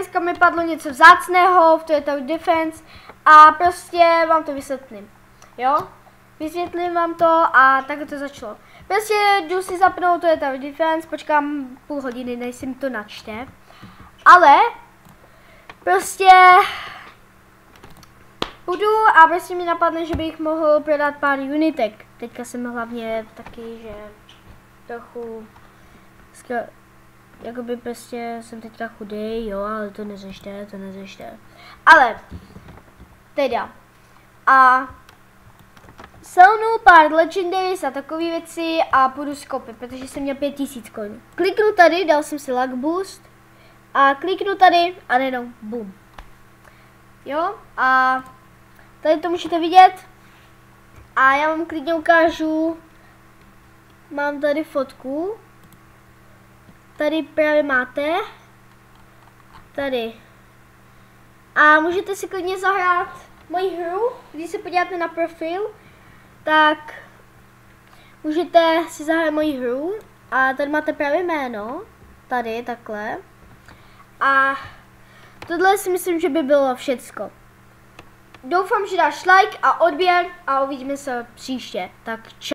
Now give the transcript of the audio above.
dneska mi padlo něco vzácného v Toyota Defense a prostě vám to vysvětlím, jo? Vysvětlím vám to a tak to začalo. Prostě jdu si zapnout Toyota Defense, počkám půl hodiny, než si mi to načte. Ale prostě půjdu a prostě mi napadne, že bych mohl prodat pár unitek. Teďka jsem hlavně taky, že trochu, jakoby prostě jsem teďka chudej, jo, ale to neřešte. Ale, teda, a selnu pár legendaries a takové věci a půjdu si koupit, protože jsem měl 5000 coinů. Kliknu tady, dal jsem si luck boost a kliknu tady a nejenom boom. Jo, a tady to můžete vidět a já vám klidně ukážu, mám tady fotku, tady právě máte, tady. A můžete si klidně zahrát moji hru, když se podíváte na profil, tak můžete si zahrát moji hru a tady máte právě jméno, tady takhle. A tohle si myslím, že by bylo všecko. Doufám, že dáš like a odběr a uvidíme se příště. Tak čau.